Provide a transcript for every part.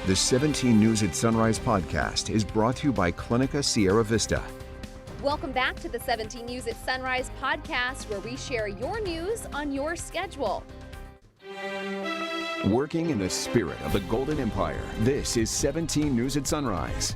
The 17 News at Sunrise podcast is brought to you by Clinica Sierra Vista. Welcome back to the 17 News at Sunrise podcast, where we share your news on your schedule. Working in the spirit of the Golden Empire, this is 17 News at Sunrise.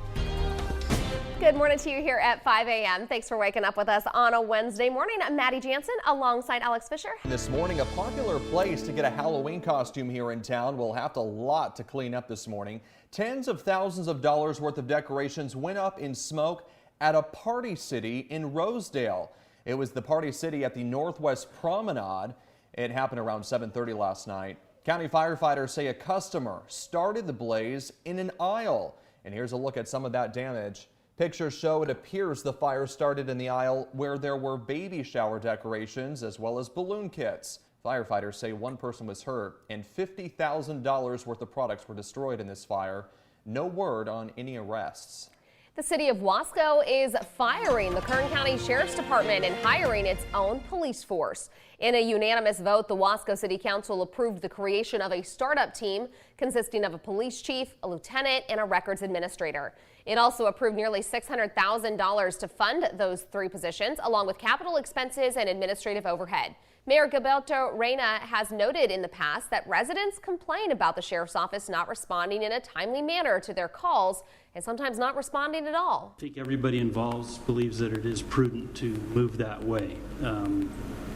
Good morning to you here at 5 a.m. Thanks for waking up with us on a Wednesday morning. I'm Maddie Jansen alongside Alex Fisher. This morning, a popular place to get a Halloween costume here in town will have a lot to clean up this morning. Tens of thousands of dollars worth of decorations went up in smoke at a party city in Rosedale. It was the party city at the Northwest Promenade. It happened around 7:30 last night. County firefighters say a customer started the blaze in an aisle. And here's a look at some of that damage. Pictures show it appears the fire started in the aisle where there were baby shower decorations as well as balloon kits. Firefighters say one person was hurt and $50,000 worth of products were destroyed in this fire. No word on any arrests. The city of Wasco is firing the Kern County Sheriff's Department and hiring its own police force. In a unanimous vote, the Wasco City Council approved the creation of a startup team consisting of a police chief, a lieutenant, and a records administrator. It also approved nearly $600,000 to fund those three positions, along with capital expenses and administrative overhead. Mayor Gilberto Reyna has noted in the past that residents complain about the sheriff's office not responding in a timely manner to their calls and sometimes not responding at all. I think everybody involved believes that it is prudent to move that way.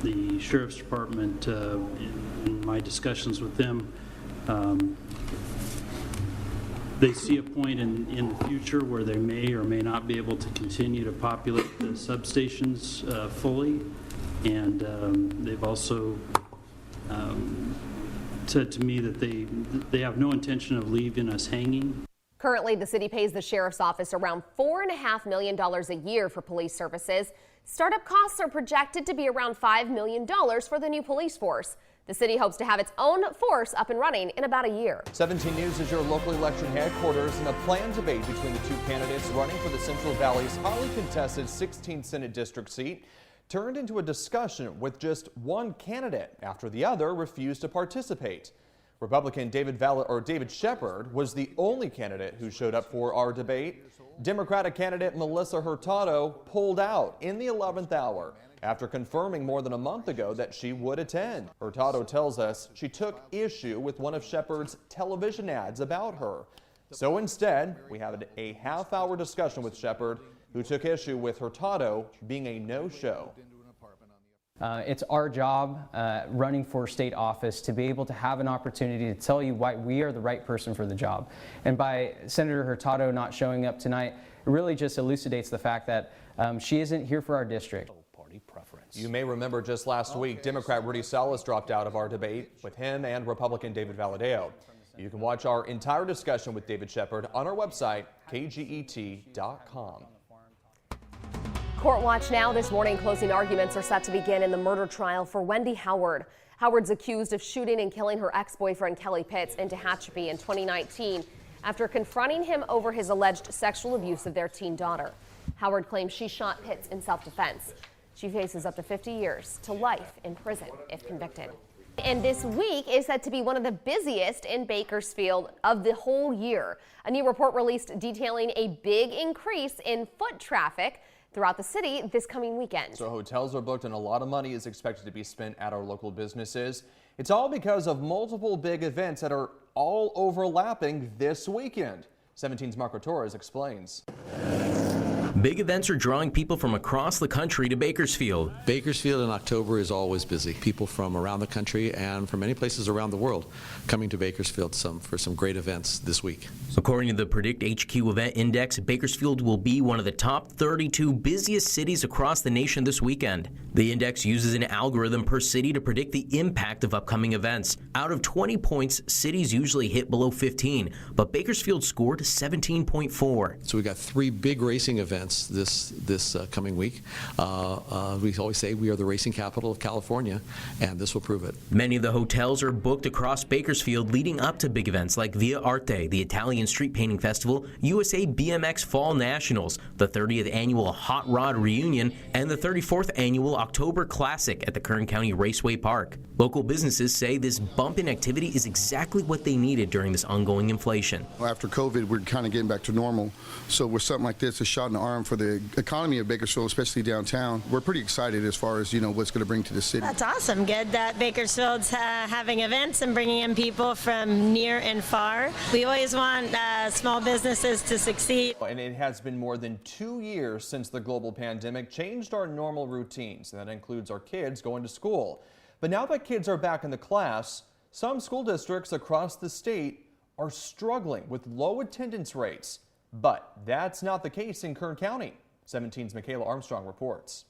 The Sheriff's Department, in my discussions with them, they see a point in the future where they may or may not be able to continue to populate the substations fully. And they've also said to me that they have no intention of leaving us hanging. Currently, the city pays the sheriff's office around $4.5 million a year for police services. Startup costs are projected to be around $5 million for the new police force. The city hopes to have its own force up and running in about a year. 17 News is your local election headquarters, and a planned debate between the two candidates running for the Central Valley's highly contested 16th Senate District seat turned into a discussion with just one candidate after the other refused to participate. Republican David Shepard was the only candidate who showed up for our debate. Democratic candidate Melissa Hurtado pulled out in the 11th hour after confirming more than a month ago that she would attend. Hurtado tells us she took issue with one of Shepard's television ads about her. So instead, we had a half-hour discussion with Shepard, who took issue with Hurtado being a no-show. It's our job running for state office to be able to have an opportunity to tell you why we are the right person for the job. And by Senator Hurtado not showing up tonight, it really just elucidates the fact that she isn't here for our district. You may remember just last week, Democrat Rudy Salas dropped out of our debate with him and Republican David Valadeo. You can watch our entire discussion with David Shepard on our website, kget.com. Court watch now. This morning, closing arguments are set to begin in the murder trial for Wendy Howard. Howard's accused of shooting and killing her ex-boyfriend Kelly Pitts in Tehachapi in 2019 after confronting him over his alleged sexual abuse of their teen daughter. Howard claims she shot Pitts in self-defense. She faces up to 50 years to life in prison if convicted. And this week is said to be one of the busiest in Bakersfield of the whole year. A new report released detailing a big increase in foot traffic throughout the city this coming weekend. So hotels are booked and a lot of money is expected to be spent at our local businesses. It's all because of multiple big events that are all overlapping this weekend. 17's Marco Torres explains. Big events are drawing people from across the country to Bakersfield. Bakersfield in October is always busy. People from around the country and from many places around the world coming to Bakersfield for some great events this week. According to the Predict HQ Event Index, Bakersfield will be one of the top 32 busiest cities across the nation this weekend. The index uses an algorithm per city to predict the impact of upcoming events. Out of 20 points, cities usually hit below 15, but Bakersfield scored 17.4. So we got three big racing events events this coming week. We always say we are the racing capital of California, and this will prove it. Many of the hotels are booked across Bakersfield leading up to big events like Via Arte, the Italian Street Painting Festival, USA BMX Fall Nationals, the 30th Annual Hot Rod Reunion, and the 34th Annual October Classic at the Kern County Raceway Park. Local businesses say this bump in activity is exactly what they needed during this ongoing inflation. After COVID, we're kind of getting back to normal. So with something like this, a shot in the arm for the economy of Bakersfield, especially downtown, we're pretty excited as far as, what's going to bring to the city. That's awesome. Good that Bakersfield's having events and bringing in people from near and far. We always want small businesses to succeed. And it has been more than 2 years since the global pandemic changed our normal routines. And that includes our kids going to school. But now that kids are back in the class, some school districts across the state are struggling with low attendance rates. But that's not the case in Kern County. 17's Michaela Armstrong reports.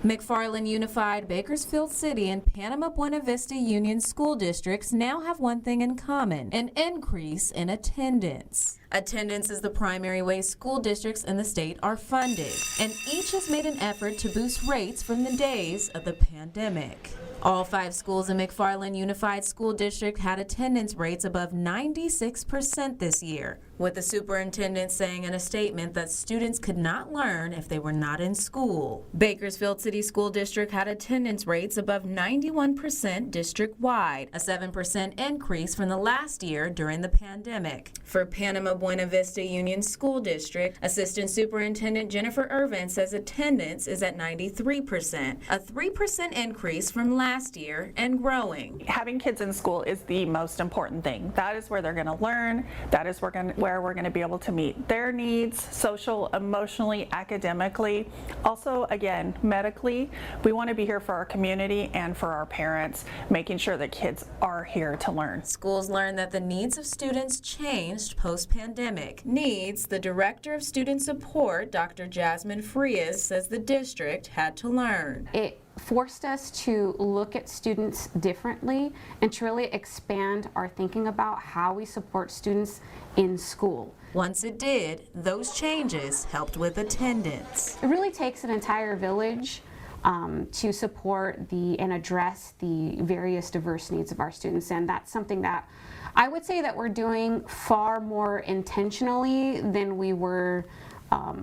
McFarland Unified, Bakersfield City, and Panama Buena Vista Union school districts now have one thing in common: an increase in attendance. Attendance is the primary way school districts in the state are funded, and each has made an effort to boost rates from the days of the pandemic. All 5 schools in McFarland Unified School District had attendance rates above 96% this year, with the superintendent saying in a statement that students could not learn if they were not in school. Bakersfield City School District had attendance rates above 91% district-wide, a 7% increase from the last year during the pandemic. For Panama Buena Vista Union School District, Assistant Superintendent Jennifer Irvin says attendance is at 93%, a 3% increase from last year and growing. Having kids in school is the most important thing. That is where they're going to learn. That is where we're going to be able to meet their needs, social, emotionally, academically. Also, again, medically. We want to be here for our community and for our parents, making sure that kids are here to learn. Schools learned that the needs of students changed post-pandemic. Needs, the Director of Student Support, Dr. Jasmine Frias, says the district had to learn. It forced us to look at students differently and to really expand our thinking about how we support students in school. Once it did, those changes helped with attendance. It really takes an entire village to support and address the various diverse needs of our students, and that's something that I would say that we're doing far more intentionally than we were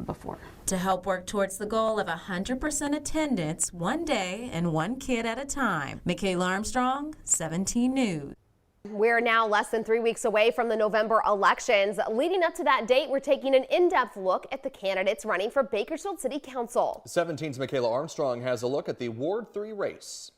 before. To help work towards the goal of 100% attendance, one day and one kid at a time. Michaela Armstrong, 17 News. We're now less than 3 weeks away from the November elections. Leading up to that date, we're taking an in-depth look at the candidates running for Bakersfield City Council. 17's Michaela Armstrong has a look at the Ward 3 race.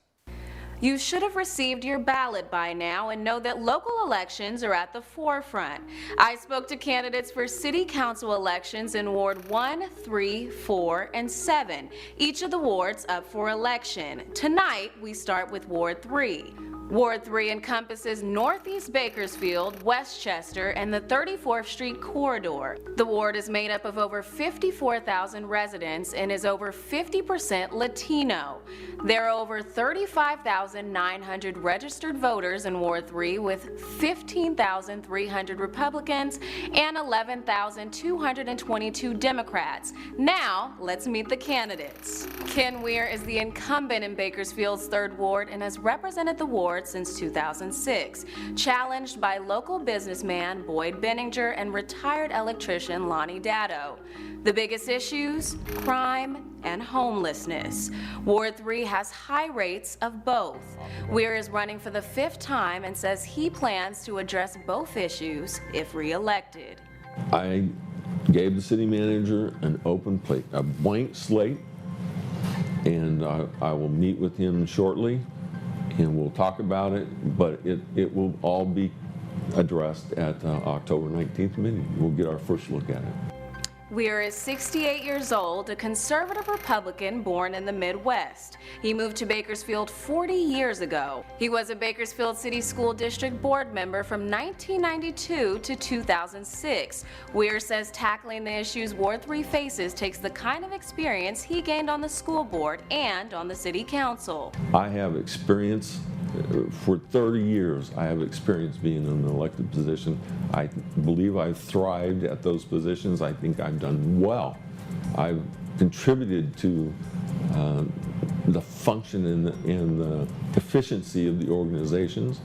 You should have received your ballot by now and know that local elections are at the forefront. I spoke to candidates for city council elections in Ward 1, 3, 4, and 7, each of the wards up for election. Tonight, we start with Ward 3. Ward 3 encompasses Northeast Bakersfield, Westchester, and the 34th Street corridor. The ward is made up of over 54,000 residents and is over 50% Latino. There are over 35,900 registered voters in Ward 3, with 15,300 Republicans and 11,222 Democrats. Now, let's meet the candidates. Ken Weir is the incumbent in Bakersfield's 3rd Ward and has represented the ward since 2006, challenged by local businessman Boyd Benninger and retired electrician Lonnie Dado. The biggest issues? Crime and homelessness. Ward 3 has high rates of both. Weir is running for the 5th time and says he plans to address both issues if re-elected. I gave the city manager an open plate, a blank slate, and I will meet with him shortly and we'll talk about it, but it will all be addressed at October 19th meeting. We'll get our first look at it. Weir is 68 years old, a conservative Republican born in the Midwest. He moved to Bakersfield 40 years ago. He was a Bakersfield City School District board member from 1992 to 2006. Weir says tackling the issues Ward 3 faces takes the kind of experience he gained on the school board and on the city council. I have experience. For 30 years, I have experience being in an elected position. I believe I've thrived at those positions. I think I've done well I've contributed to the function and the efficiency of the organizations.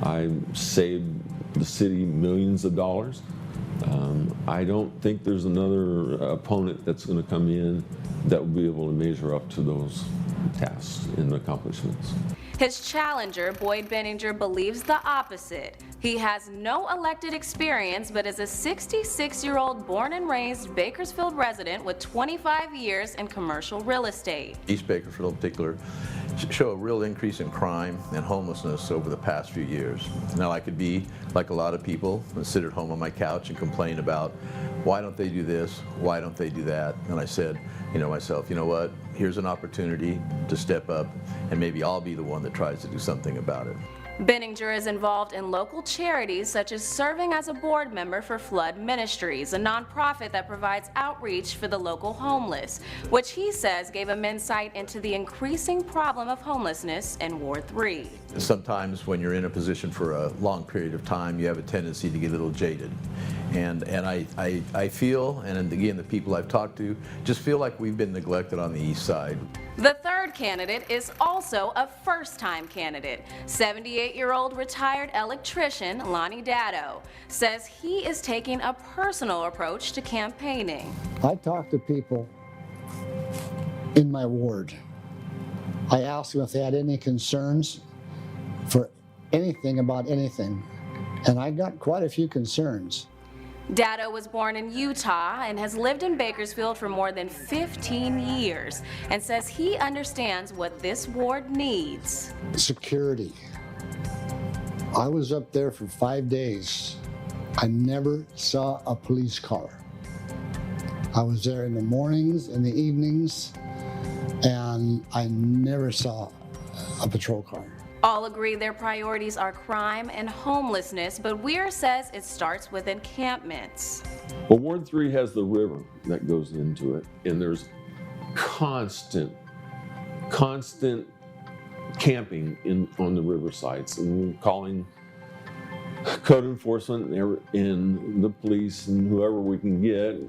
I saved the city millions of dollars. I don't think there's another opponent that's going to come in that will be able to measure up to those tasks and accomplishments. His challenger, Boyd Benninger, believes the opposite. He has no elected experience, but is a 66-year-old born and raised Bakersfield resident with 25 years in commercial real estate. East Bakersfield in particular show a real increase in crime and homelessness over the past few years. Now I could be like a lot of people and sit at home on my couch and complain about why don't they do this, why don't they do that, and I said, myself, you know what, here's an opportunity to step up and maybe I'll be the one that tries to do something about it. Benninger is involved in local charities such as serving as a board member for Flood Ministries, a nonprofit that provides outreach for the local homeless, which he says gave him insight into the increasing problem of homelessness in Ward 3. Sometimes when you're in a position for a long period of time, you have a tendency to get a little jaded. And I feel, and again the people I've talked to, just feel like we've been neglected on the east side. The third candidate is also a first-time candidate. 78-year-old retired electrician Lonnie Dado says he is taking a personal approach to campaigning. I talk to people in my ward. I asked them if they had any concerns for anything about anything, and I got quite a few concerns. Dado was born in Utah and has lived in Bakersfield for more than 15 years and says he understands what this ward needs. Security. I was up there for 5 days. I never saw a police car. I was there in the mornings and the evenings, and I never saw a patrol car. All agree their priorities are crime and homelessness, but Weir says it starts with encampments. Well, Ward 3 has the river that goes into it, and there's constant camping on the river sites, and we're calling code enforcement and the police and whoever we can get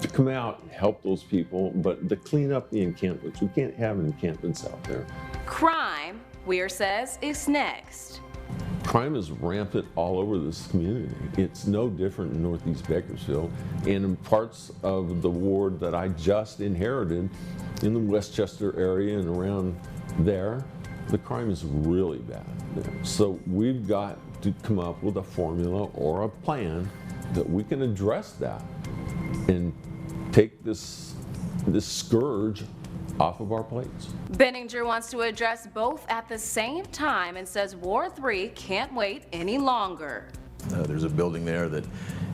to come out and help those people, but to clean up the encampments. We can't have encampments out there. Crime, Weir says, is next. Crime is rampant all over this community. It's no different in Northeast Bakersfield, and in parts of the ward that I just inherited in the Westchester area and around there, the crime is really bad there. So we've got to come up with a formula or a plan that we can address that and take this scourge off of our plates. Benninger wants to address both at the same time and says Ward 3 can't wait any longer. There's a building there that,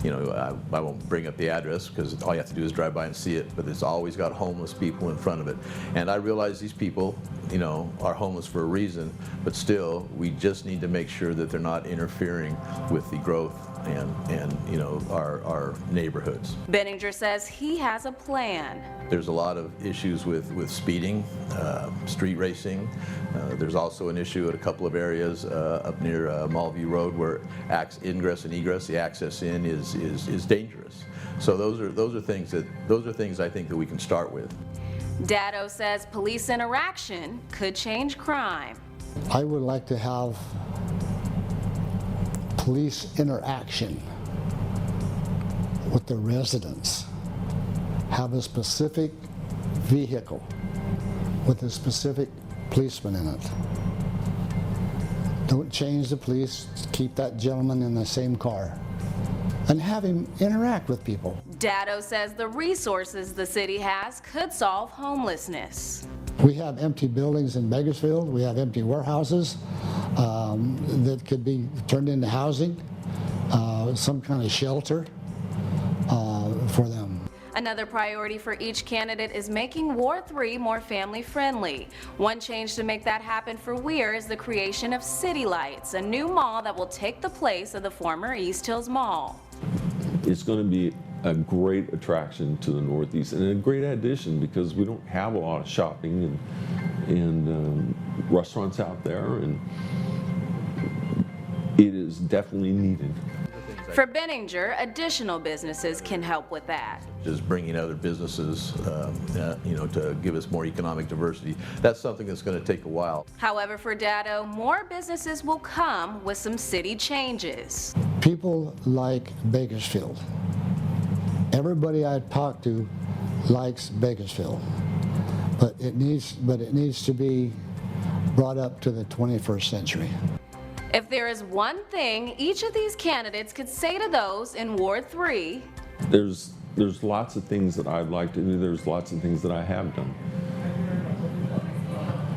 I won't bring up the address because all you have to do is drive by and see it, but it's always got homeless people in front of it. And I realize these people, are homeless for a reason, but still, we just need to make sure that they're not interfering with the growth and our neighborhoods. Benninger says he has a plan. There's a lot of issues with speeding, street racing. There's also an issue at a couple of areas up near Mallview Road where ingress and egress, the access in is dangerous. So those are things I think that we can start with. Dado says police interaction could change crime. I would like to have police interaction with the residents. Have a specific vehicle with a specific policeman in it. Don't change the police, keep that gentleman in the same car and have him interact with people. Dado says the resources the city has could solve homelessness. We have empty buildings in Bakersfield. We have empty warehouses that could be turned into housing, some kind of shelter for them. Another priority for each candidate is making Ward 3 more family friendly. One change to make that happen for Weir is the creation of City Lights, a new mall that will take the place of the former East Hills Mall. It's going to be a great attraction to the Northeast and a great addition because we don't have a lot of shopping and restaurants out there, and it is definitely needed. For Benninger, additional businesses can help with that. Just bringing other businesses, to give us more economic diversity. That's something that's going to take a while. However, for Dado, more businesses will come with some city changes. People like Bakersfield. Everybody I talk to likes Bakersfield, but it needs to be brought up to the 21st century. If there is one thing each of these candidates could say to those in Ward 3, There's lots of things that I'd like to do. There's lots of things that I have done.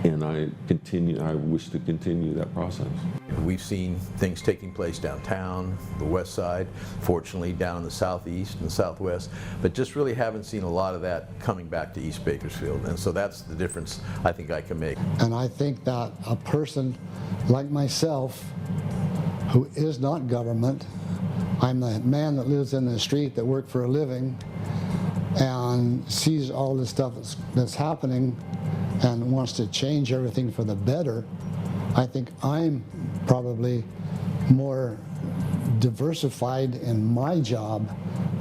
And I wish to continue that process. We've seen things taking place downtown, the west side, fortunately down in the southeast and southwest, but just really haven't seen a lot of that coming back to East Bakersfield. And so that's the difference I think I can make. And I think that a person like myself, who is not government, I'm the man that lives in the street that works for a living and sees all this stuff that's happening and wants to change everything for the better. I think I'm probably more diversified in my job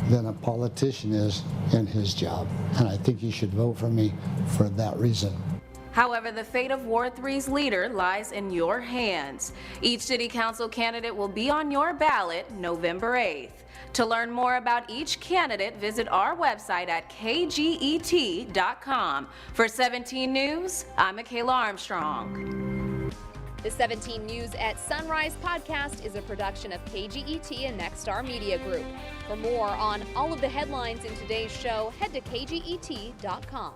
than a politician is in his job. And I think you should vote for me for that reason. However, the fate of Ward 3's leader lies in your hands. Each city council candidate will be on your ballot November 8th. To learn more about each candidate, visit our website at kget.com. For 17 News, I'm Michaela Armstrong. The 17 News at Sunrise podcast is a production of KGET and Nexstar Media Group. For more on all of the headlines in today's show, head to kget.com.